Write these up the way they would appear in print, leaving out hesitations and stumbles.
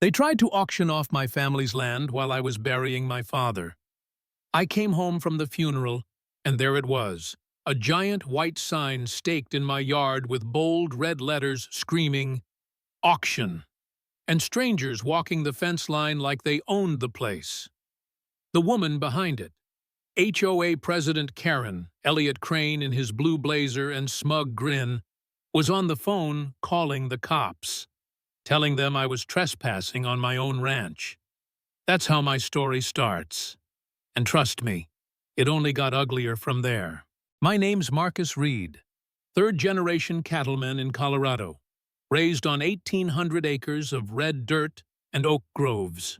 They tried to auction off my family's land while I was burying my father. I came home from the funeral, and there it was, a giant white sign staked in my yard with bold red letters screaming, "Auction," and strangers walking the fence line like they owned the place. The woman behind it, HOA President Karen, Elliot Crane in his blue blazer and smug grin, was on the phone calling the cops, telling them I was trespassing on my own ranch. That's how my story starts. And trust me, it only got uglier from there. My name's Marcus Reed, third-generation cattleman in Colorado, raised on 1,800 acres of red dirt and oak groves.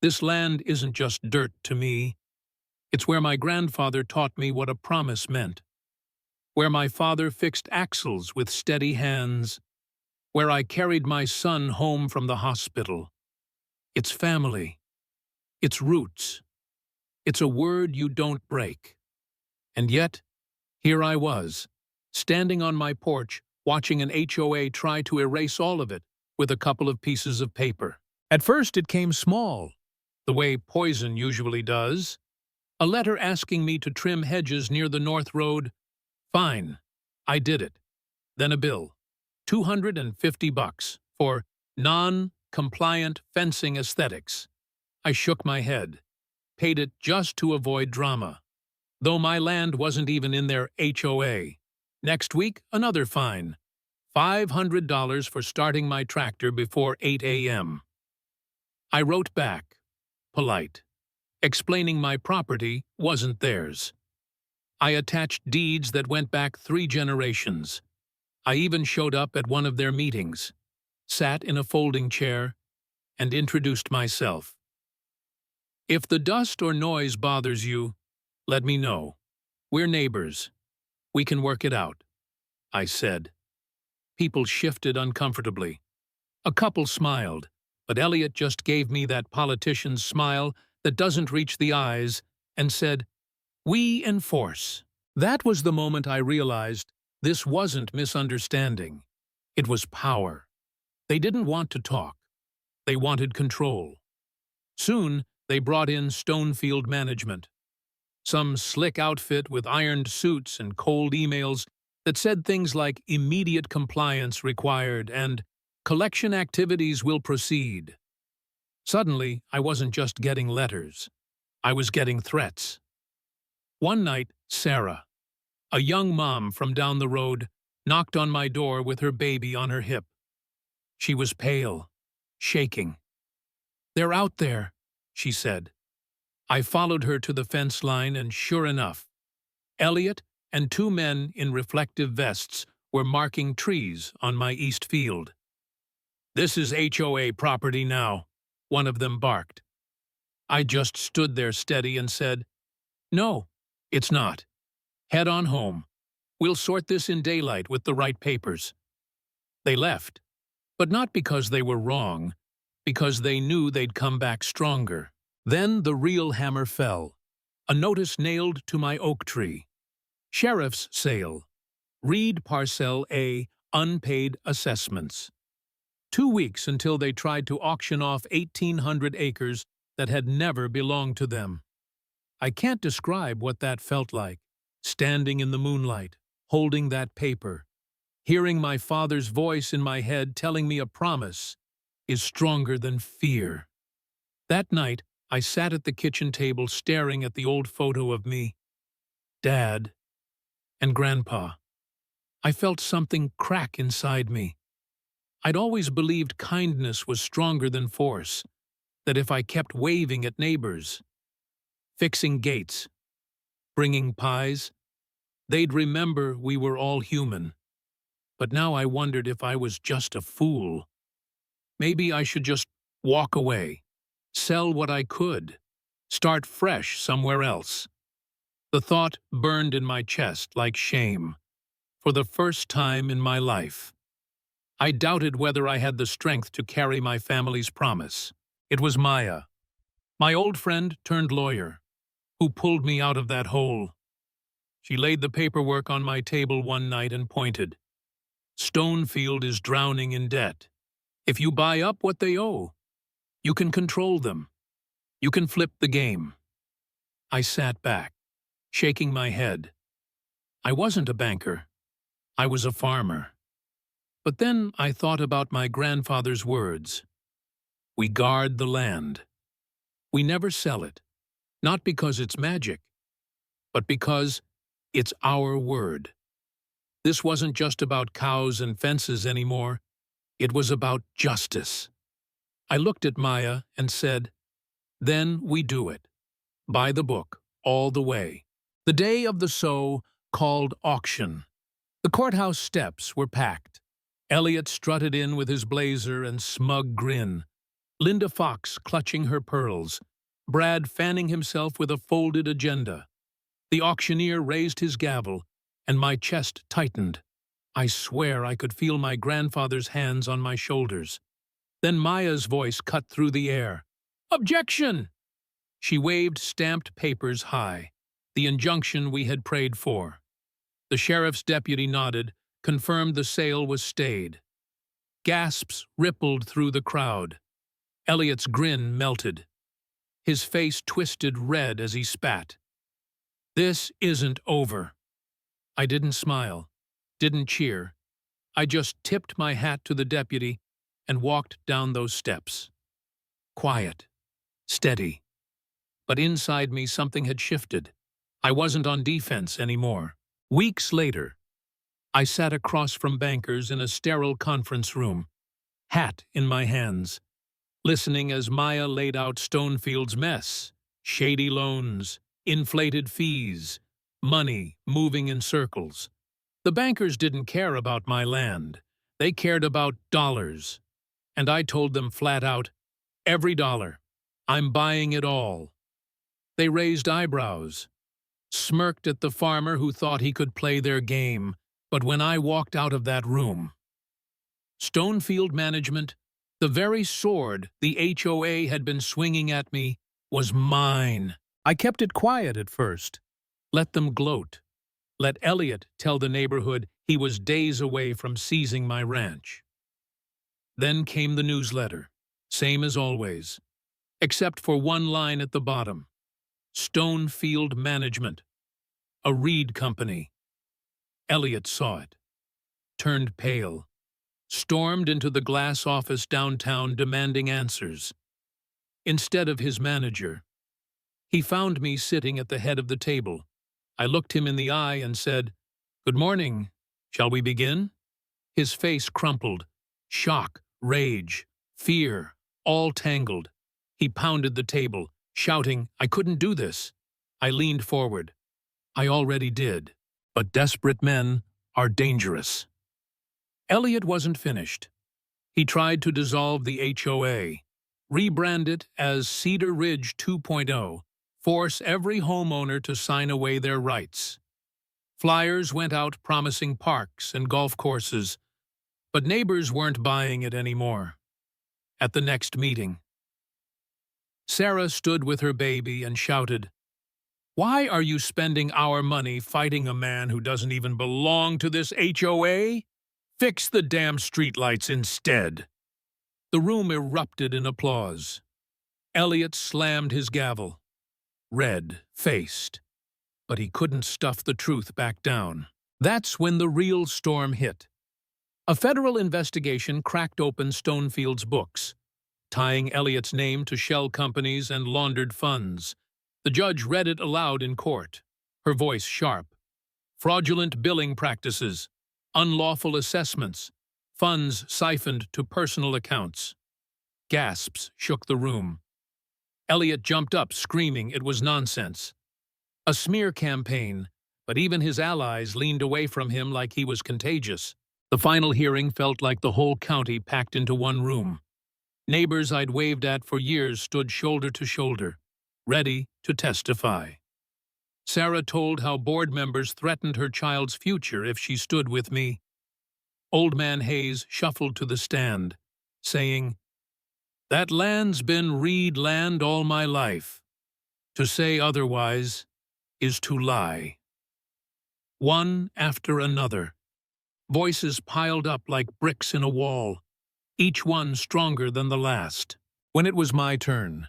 This land isn't just dirt to me. It's where my grandfather taught me what a promise meant, where my father fixed axles with steady hands, where I carried my son home from the hospital. It's family. It's roots. It's a word you don't break. And yet, here I was, standing on my porch, watching an HOA try to erase all of it with a couple of pieces of paper. At first it came small, the way poison usually does. A letter asking me to trim hedges near the North Road. Fine, I did it. Then a bill, $250 for non-compliant fencing aesthetics. I shook my head, paid it just to avoid drama, though my land wasn't even in their HOA. Next week, another fine, $500 for starting my tractor before 8 a.m. I wrote back, polite, explaining my property wasn't theirs. I attached deeds that went back 3 generations. I even showed up at one of their meetings, sat in a folding chair, and introduced myself. If the dust or noise bothers you, let me know. We're neighbors. We can work it out, I said. People shifted uncomfortably. A couple smiled, but Elliot just gave me that politician's smile that doesn't reach the eyes and said, "We enforce." That was the moment I realized this wasn't misunderstanding. It was power. They didn't want to talk. They wanted control. Soon, they brought in Stonefield Management, some slick outfit with ironed suits and cold emails that said things like immediate compliance required and collection activities will proceed. Suddenly, I wasn't just getting letters. I was getting threats. One night, Sarah, a young mom from down the road, knocked on my door with her baby on her hip. She was pale, shaking. "They're out there," she said. I followed her to the fence line, and sure enough, Elliot and 2 men in reflective vests were marking trees on my east field. "This is HOA property now," one of them barked. I just stood there steady and said, "No, it's not. Head on home. We'll sort this in daylight with the right papers." They left, but not because they were wrong, because they knew they'd come back stronger. Then the real hammer fell. A notice nailed to my oak tree. Sheriff's sale. Reed Parcel A, unpaid assessments. 2 weeks until they tried to auction off 1,800 acres that had never belonged to them. I can't describe what that felt like, standing in the moonlight, holding that paper, hearing my father's voice in my head telling me a promise is stronger than fear. That night, I sat at the kitchen table staring at the old photo of me, Dad, and Grandpa. I felt something crack inside me. I'd always believed kindness was stronger than force, that if I kept waving at neighbors, fixing gates, bringing pies, they'd remember we were all human. But now I wondered if I was just a fool. Maybe I should just walk away, sell what I could, start fresh somewhere else. The thought burned in my chest like shame. For the first time in my life, I doubted whether I had the strength to carry my family's promise. It was Maya, my old friend turned lawyer, who pulled me out of that hole. She laid the paperwork on my table one night and pointed. "Stonefield is drowning in debt. If you buy up what they owe, You can control them. You can flip the game. I sat back, shaking my head. I wasn't a banker. I was a farmer. But then I thought about my grandfather's words. We guard the land. We never sell it, not because it's magic, but because it's our word. This wasn't just about cows and fences anymore. It was about justice. I looked at Maya and said, then we do it. By the book, all the way. The day of the show called auction. The courthouse steps were packed. Elliot strutted in with his blazer and smug grin. Linda Fox clutching her pearls. Brad fanning himself with a folded agenda. The auctioneer raised his gavel, and my chest tightened. I swear I could feel my grandfather's hands on my shoulders. Then Maya's voice cut through the air. Objection! She waved stamped papers high, the injunction we had prayed for. The sheriff's deputy nodded, confirmed the sale was stayed. Gasps rippled through the crowd. Elliot's grin melted. His face twisted red as he spat. This isn't over. I didn't smile, didn't cheer. I just tipped my hat to the deputy and walked down those steps. Quiet, steady. But inside me something had shifted. I wasn't on defense anymore. Weeks later, I sat across from bankers in a sterile conference room, hat in my hands, listening as Maya laid out Stonefield's mess, shady loans, inflated fees, money moving in circles. The bankers didn't care about my land. They cared about dollars. And I told them flat out, every dollar. I'm buying it all. They raised eyebrows, smirked at the farmer who thought he could play their game. But when I walked out of that room, Stonefield management, the very sword the HOA had been swinging at me, was mine. I kept it quiet at first. Let them gloat. Let Elliot tell the neighborhood he was days away from seizing my ranch. Then came the newsletter, same as always, except for one line at the bottom. Stonefield Management, a Reed company. Elliot saw it, turned pale, stormed into the glass office downtown demanding answers. Instead of his manager, he found me sitting at the head of the table. I looked him in the eye and said, "Good morning. Shall we begin?" His face crumpled. Shock, rage, fear, all tangled. He pounded the table, shouting, I couldn't do this. I leaned forward. I already did. But desperate men are dangerous. Elliot wasn't finished. He tried to dissolve the HOA, rebrand it as Cedar Ridge 2.0, force every homeowner to sign away their rights. Flyers went out promising parks and golf courses, but neighbors weren't buying it anymore. At the next meeting, Sarah stood with her baby and shouted, "Why are you spending our money fighting a man who doesn't even belong to this HOA? Fix the damn streetlights instead." The room erupted in applause. Elliot slammed his gavel, red-faced, but he couldn't stuff the truth back down. That's when the real storm hit. A federal investigation cracked open Stonefield's books, tying Elliot's name to shell companies and laundered funds. The judge read it aloud in court, her voice sharp. Fraudulent billing practices, unlawful assessments, funds siphoned to personal accounts. Gasps shook the room. Elliot jumped up, screaming it was nonsense. A smear campaign, but even his allies leaned away from him like he was contagious. The final hearing felt like the whole county packed into one room. Neighbors I'd waved at for years stood shoulder to shoulder, ready to testify. Sarah told how board members threatened her child's future if she stood with me. Old Man Hayes shuffled to the stand, saying, "That land's been Reed land all my life. To say otherwise is to lie." One after another, voices piled up like bricks in a wall, each one stronger than the last. When it was my turn,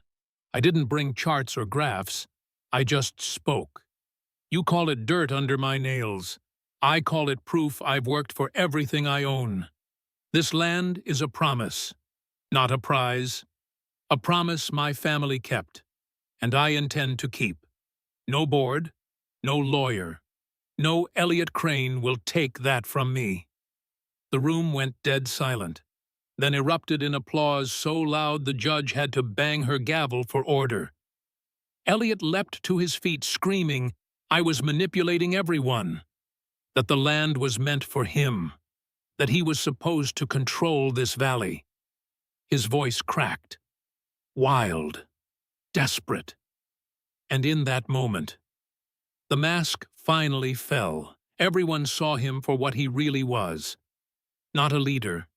I didn't bring charts or graphs. I just spoke. You call it dirt under my nails. I call it proof I've worked for everything I own. This land is a promise, not a prize. A promise my family kept, and I intend to keep. No board, no lawyer, no Elliot Crane will take that from me. The room went dead silent, then erupted in applause so loud the judge had to bang her gavel for order. Elliot leapt to his feet, screaming I was manipulating everyone, that the land was meant for him, that he was supposed to control this valley. His voice cracked, wild, desperate. And in that moment, the mask finally fell. Everyone saw him for what he really was. Not a leader,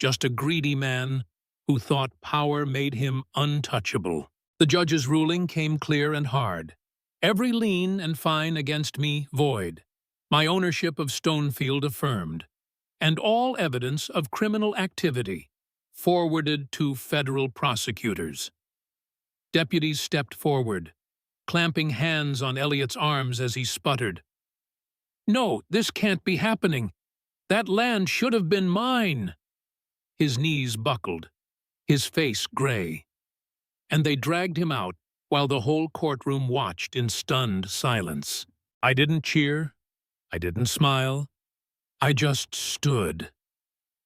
just a greedy man who thought power made him untouchable. The judge's ruling came clear and hard. Every lien and fine against me void. My ownership of Stonefield affirmed. And all evidence of criminal activity forwarded to federal prosecutors. Deputies stepped forward, clamping hands on Elliot's arms as he sputtered. No, this can't be happening. That land should have been mine. His knees buckled, his face gray. And they dragged him out while the whole courtroom watched in stunned silence. I didn't cheer. I didn't smile. I just stood,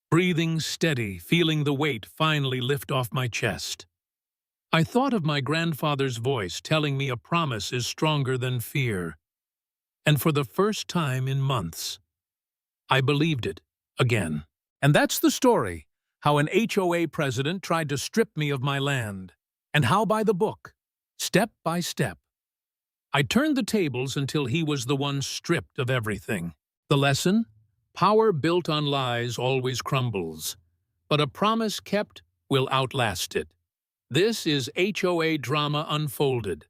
breathing steady, feeling the weight finally lift off my chest. I thought of my grandfather's voice telling me a promise is stronger than fear. And for the first time in months, I believed it again. And that's the story, how an HOA president tried to strip me of my land, and how by the book, step by step, I turned the tables until he was the one stripped of everything. The lesson? Power built on lies always crumbles, but a promise kept will outlast it. This is HOA Drama Unfolded,